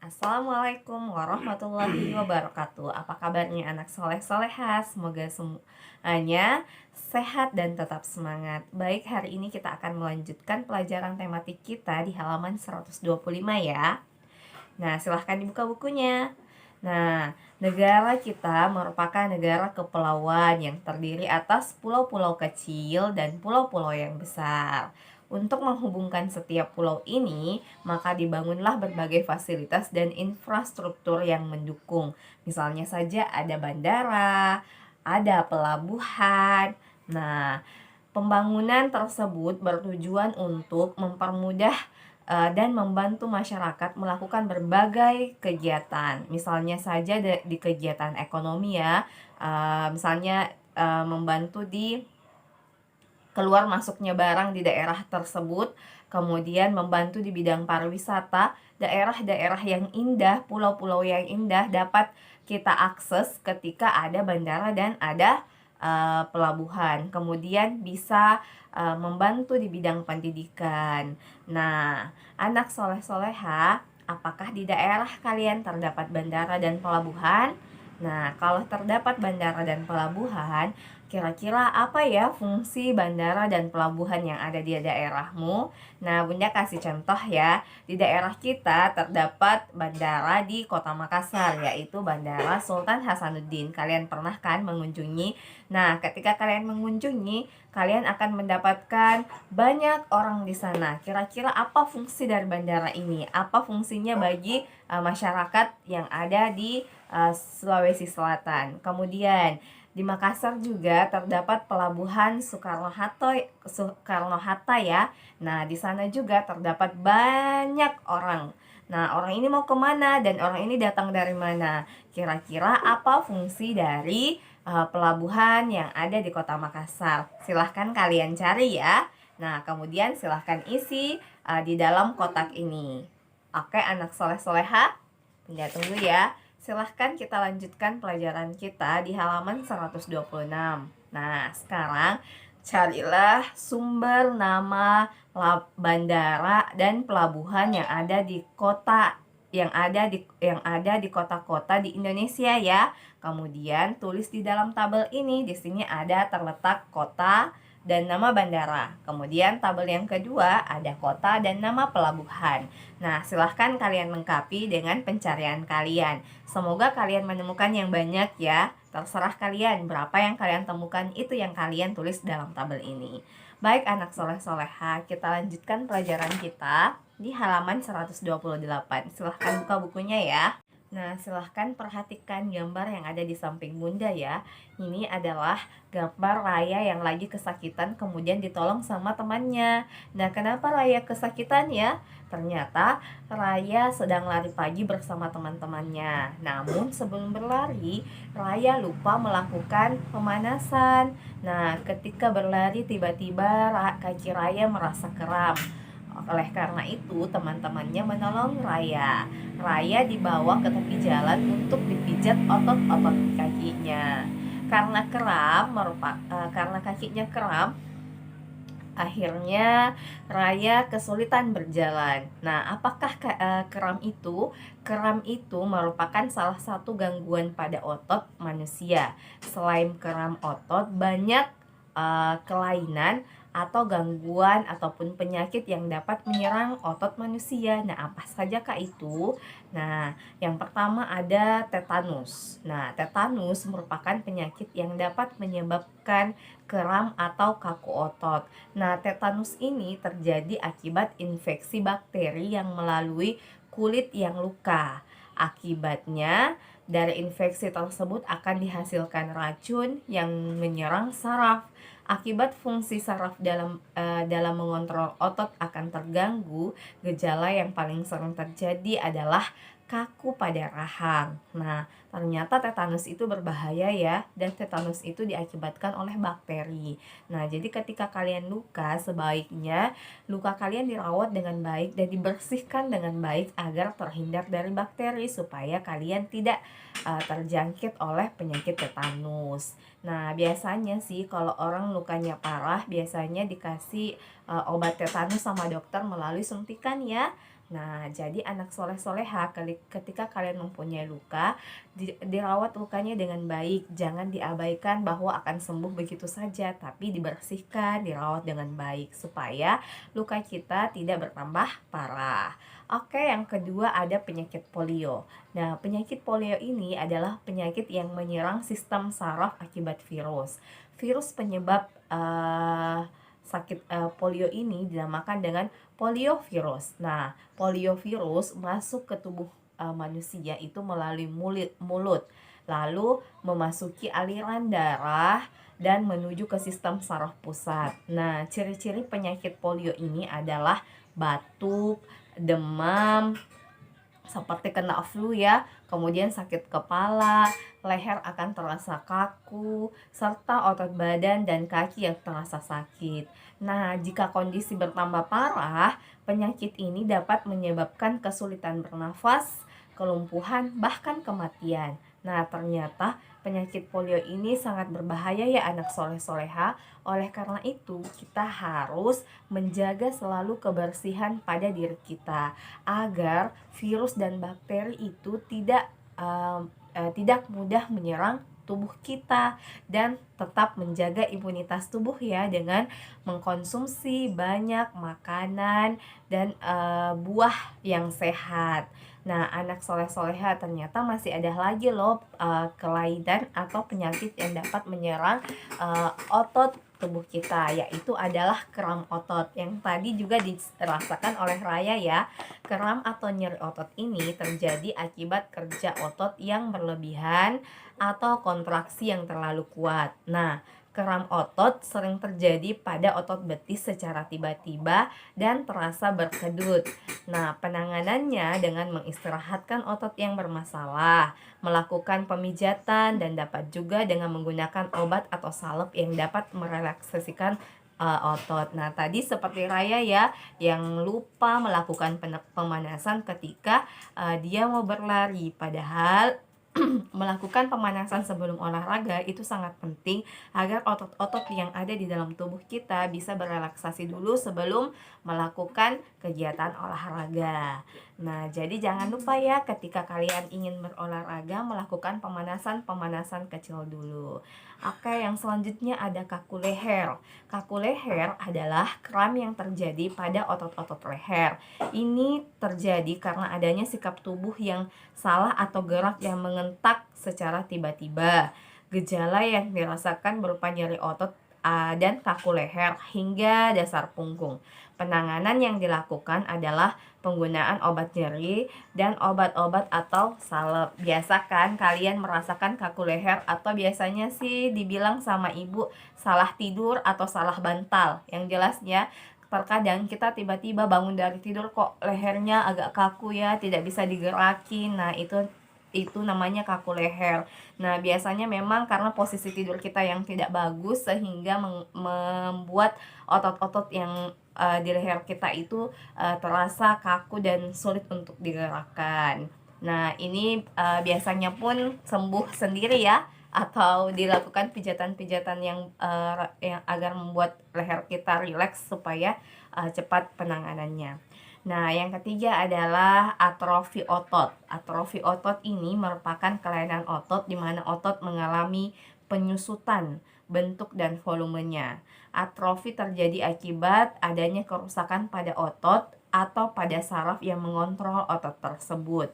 Assalamualaikum warahmatullahi wabarakatuh. Apa kabarnya anak soleh soleha? Semoga semuanya sehat dan tetap semangat. Baik, hari ini kita akan melanjutkan pelajaran tematik kita di halaman 125 ya. Nah, silahkan dibuka bukunya. Nah, negara kita merupakan negara kepulauan yang terdiri atas pulau-pulau kecil dan pulau-pulau yang besar. Untuk menghubungkan setiap pulau ini, maka dibangunlah berbagai fasilitas dan infrastruktur yang mendukung. Misalnya saja ada bandara, ada pelabuhan. Nah, pembangunan tersebut bertujuan untuk mempermudah dan membantu masyarakat melakukan berbagai kegiatan. Misalnya saja di kegiatan ekonomi ya, misalnya membantu di keluar masuknya barang di daerah tersebut, kemudian membantu di bidang pariwisata, daerah-daerah yang indah, pulau-pulau yang indah dapat kita akses ketika ada bandara dan ada pelabuhan. Kemudian bisa membantu di bidang pendidikan. Nah, anak soleh-soleha, apakah di daerah kalian terdapat bandara dan pelabuhan? Nah, kalau terdapat bandara dan pelabuhan, kira-kira apa ya fungsi bandara dan pelabuhan yang ada di daerahmu? Nah, Bunda kasih contoh ya. Di daerah kita terdapat bandara di Kota Makassar, yaitu Bandara Sultan Hasanuddin. Kalian pernah kan mengunjungi? Nah, ketika kalian mengunjungi, kalian akan mendapatkan banyak orang di sana. Kira-kira apa fungsi dari bandara ini? Apa fungsinya bagi masyarakat yang ada di Sulawesi Selatan? Kemudian di Makassar juga terdapat pelabuhan Soekarno-Hatta ya. Nah, di sana juga terdapat banyak orang. Nah, orang ini mau kemana dan orang ini datang dari mana? Kira-kira apa fungsi dari pelabuhan yang ada di Kota Makassar? Silahkan kalian cari ya. Nah, kemudian silahkan isi di dalam kotak ini. Oke, anak soleh-soleha, Bunda tunggu ya. Silahkan kita lanjutkan pelajaran kita di halaman 126. Nah, sekarang carilah sumber nama bandara dan pelabuhan yang ada di kota kota-kota di Indonesia ya. Kemudian tulis di dalam tabel ini. Di sini ada terletak kota dan nama bandara. Kemudian tabel yang kedua ada kota dan nama pelabuhan. Nah, silahkan kalian lengkapi dengan pencarian kalian. Semoga kalian menemukan yang banyak ya. Terserah kalian berapa yang kalian temukan, itu yang kalian tulis dalam tabel ini. Baik anak soleh-soleha, kita lanjutkan pelajaran kita di halaman 128. Silahkan buka bukunya ya. Nah, silahkan perhatikan gambar yang ada di samping Bunda ya. Ini adalah gambar Raya yang lagi kesakitan kemudian ditolong sama temannya. Nah, kenapa Raya kesakitan ya? Ternyata Raya sedang lari pagi bersama teman-temannya. Namun sebelum berlari, Raya lupa melakukan pemanasan. Nah, ketika berlari tiba-tiba kaki Raya merasa kram. Oleh karena itu, teman-temannya menolong Raya. Raya dibawa ke tepi jalan untuk dipijat otot-otot kakinya. Karena kakinya kram, akhirnya Raya kesulitan berjalan. Nah, apakah kram itu? Kram itu merupakan salah satu gangguan pada otot manusia. Selain kram otot, banyak kelainan atau gangguan ataupun penyakit yang dapat menyerang otot manusia. Nah, apa saja kah itu? Nah, yang pertama ada tetanus. Nah, tetanus merupakan penyakit yang dapat menyebabkan kram atau kaku otot. Nah, tetanus ini terjadi akibat infeksi bakteri yang melalui kulit yang luka. Akibatnya, dari infeksi tersebut akan dihasilkan racun yang menyerang saraf. Akibat fungsi saraf dalam mengontrol otot akan terganggu, gejala yang paling sering terjadi adalah kaku pada rahang. Nah, ternyata tetanus itu berbahaya ya, dan tetanus itu diakibatkan oleh bakteri. Nah, jadi ketika kalian luka, sebaiknya luka kalian dirawat dengan baik dan dibersihkan dengan baik agar terhindar dari bakteri supaya kalian tidak terjangkit oleh penyakit tetanus. Nah, biasanya sih kalau orang lukanya parah, biasanya dikasih obat tetanus sama dokter melalui suntikan ya. Nah, jadi anak soleh-soleha ketika kalian mempunyai luka, dirawat lukanya dengan baik. Jangan diabaikan bahwa akan sembuh begitu saja, tapi dibersihkan, dirawat dengan baik supaya luka kita tidak bertambah parah. Oke, yang kedua ada penyakit polio. Nah, penyakit polio ini adalah penyakit yang menyerang sistem saraf akibat virus. Virus penyebab sakit polio ini dinamakan dengan poliovirus. Nah, poliovirus masuk ke tubuh manusia itu melalui mulut, lalu memasuki aliran darah dan menuju ke sistem saraf pusat. Nah, ciri-ciri penyakit polio ini adalah batuk, demam, seperti kena flu ya, kemudian sakit kepala, leher akan terasa kaku, serta otot badan dan kaki yang terasa sakit. Nah, jika kondisi bertambah parah, penyakit ini dapat menyebabkan kesulitan bernafas, kelumpuhan, bahkan kematian. Nah, ternyata penyakit polio ini sangat berbahaya ya anak soleh-soleha. Oleh karena itu, kita harus menjaga selalu kebersihan pada diri kita agar virus dan bakteri itu tidak mudah menyerang tubuh kita, dan tetap menjaga imunitas tubuh ya dengan mengkonsumsi banyak makanan dan buah yang sehat. Nah, anak soleh-soleha, ternyata masih ada lagi loh kelainan atau penyakit yang dapat menyerang otot tubuh kita, yaitu adalah kram otot yang tadi juga dirasakan oleh Raya ya. Kram atau nyeri otot ini terjadi akibat kerja otot yang berlebihan atau kontraksi yang terlalu kuat. Nah, kram otot sering terjadi pada otot betis secara tiba-tiba dan terasa berkedut. Nah, penanganannya dengan mengistirahatkan otot yang bermasalah, melakukan pemijatan, dan dapat juga dengan menggunakan obat atau salep yang dapat merelaksasikan otot. Nah, tadi seperti Raya ya, yang lupa melakukan pemanasan ketika dia mau berlari. Padahal melakukan pemanasan sebelum olahraga itu sangat penting agar otot-otot yang ada di dalam tubuh kita bisa berelaksasi dulu sebelum melakukan kegiatan olahraga. Nah, jadi jangan lupa ya ketika kalian ingin berolahraga melakukan pemanasan-pemanasan kecil dulu. Oke, yang selanjutnya ada kaku leher. Kaku leher adalah kram yang terjadi pada otot-otot leher. Ini terjadi karena adanya sikap tubuh yang salah atau gerak yang mengentak secara tiba-tiba. Gejala yang dirasakan berupa nyeri otot dan kaku leher hingga dasar punggung. Penanganan yang dilakukan adalah penggunaan obat nyeri dan obat-obat atau salep. Biasa kan kalian merasakan kaku leher, atau biasanya sih dibilang sama ibu salah tidur atau salah bantal. Yang jelasnya terkadang kita tiba-tiba bangun dari tidur kok lehernya agak kaku ya, tidak bisa digerakin. Nah, itu namanya kaku leher. Nah, biasanya memang karena posisi tidur kita yang tidak bagus sehingga membuat otot-otot yang di leher kita itu terasa kaku dan sulit untuk digerakkan. Nah, ini biasanya pun sembuh sendiri ya, atau dilakukan pijatan-pijatan yang agar membuat leher kita rileks supaya cepat penanganannya. Nah, yang ketiga adalah atrofi otot. Atrofi otot ini merupakan kelainan otot di mana otot mengalami penyusutan bentuk dan volumenya. Atrofi terjadi akibat adanya kerusakan pada otot atau pada saraf yang mengontrol otot tersebut.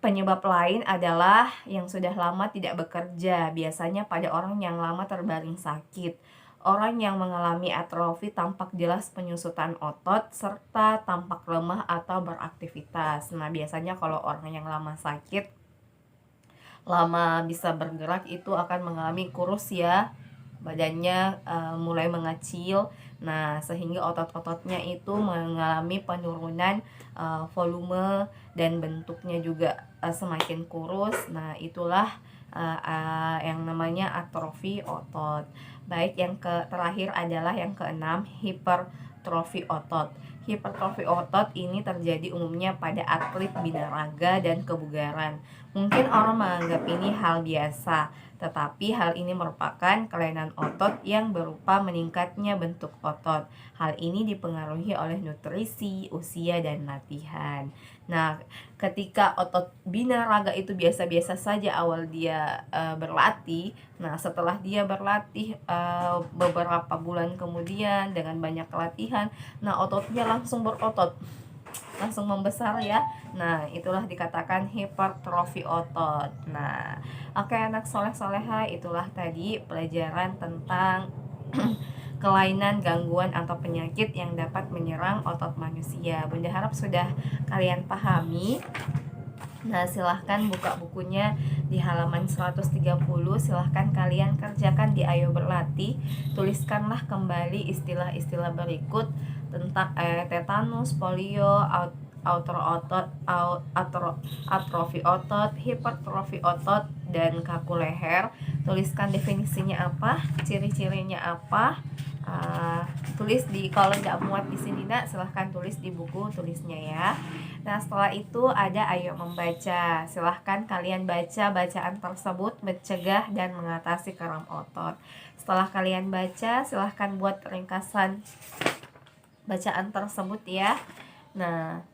Penyebab lain adalah yang sudah lama tidak bekerja, biasanya pada orang yang lama terbaring sakit. Orang yang mengalami atrofi tampak jelas penyusutan otot serta tampak lemah atau beraktivitas. Nah, biasanya kalau orang yang lama sakit, lama bisa bergerak itu akan mengalami kurus ya, badannya mulai mengecil. Nah, sehingga otot-ototnya itu mengalami penurunan volume dan bentuknya juga semakin kurus. Nah, itulah yang namanya atrofi otot. Baik, yang terakhir adalah yang keenam, hipertrofi otot. Hipertrofi otot ini terjadi umumnya pada atlet binaraga dan kebugaran. Mungkin orang menganggap ini hal biasa, tetapi hal ini merupakan kelainan otot yang berupa meningkatnya bentuk otot. Hal ini dipengaruhi oleh nutrisi, usia, dan latihan. Nah, ketika otot binaraga itu biasa-biasa saja awal dia berlatih, nah setelah dia berlatih beberapa bulan kemudian dengan banyak latihan, nah ototnya langsung berotot, langsung membesar ya. Nah, itulah dikatakan hipertrofi otot. Nah, oke anak soleh soleha, itulah tadi pelajaran tentang kelainan, gangguan atau penyakit yang dapat menyerang otot manusia. Bunda harap sudah kalian pahami. Nah, silahkan buka bukunya di halaman 130. Silahkan kalian kerjakan di Ayo Berlatih. Tuliskanlah kembali istilah-istilah berikut tentang tetanus, polio, atrofi otot, hipertrofi otot, dan kaku leher. Tuliskan definisinya apa, ciri-cirinya apa. Tulis di, kalau nggak muat di sini nak, silahkan tulis di buku tulisnya ya. Nah, setelah itu ada Ayo Membaca. Silahkan kalian baca bacaan tersebut mencegah dan mengatasi kram otot. Setelah kalian baca, silahkan buat ringkasan bacaan tersebut ya. Nah,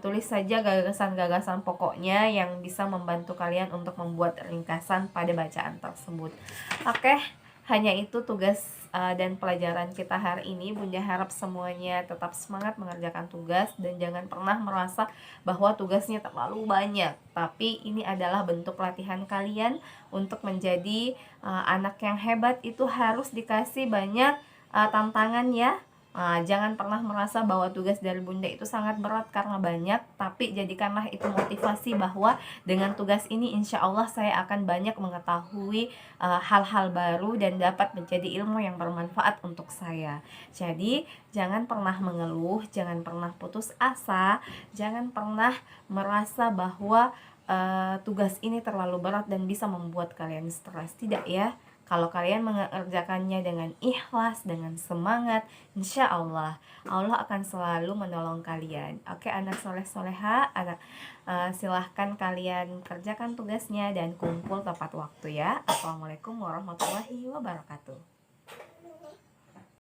tulis saja gagasan-gagasan pokoknya yang bisa membantu kalian untuk membuat ringkasan pada bacaan tersebut. Oke, hanya itu tugas dan pelajaran kita hari ini. Bunda harap semuanya tetap semangat mengerjakan tugas dan jangan pernah merasa bahwa tugasnya terlalu banyak. Tapi ini adalah bentuk latihan kalian untuk menjadi anak yang hebat. Itu harus dikasih banyak tantangan ya. Jangan pernah merasa bahwa tugas dari Bunda itu sangat berat karena banyak, tapi jadikanlah itu motivasi bahwa dengan tugas ini insya Allah saya akan banyak mengetahui hal-hal baru dan dapat menjadi ilmu yang bermanfaat untuk saya. Jadi jangan pernah mengeluh, jangan pernah putus asa, jangan pernah merasa bahwa tugas ini terlalu berat dan bisa membuat kalian stres. Tidak ya. Kalau kalian mengerjakannya dengan ikhlas, dengan semangat, insya Allah akan selalu menolong kalian. Oke anak soleh soleha, silahkan kalian kerjakan tugasnya dan kumpul tepat waktu ya. Assalamualaikum warahmatullahi wabarakatuh.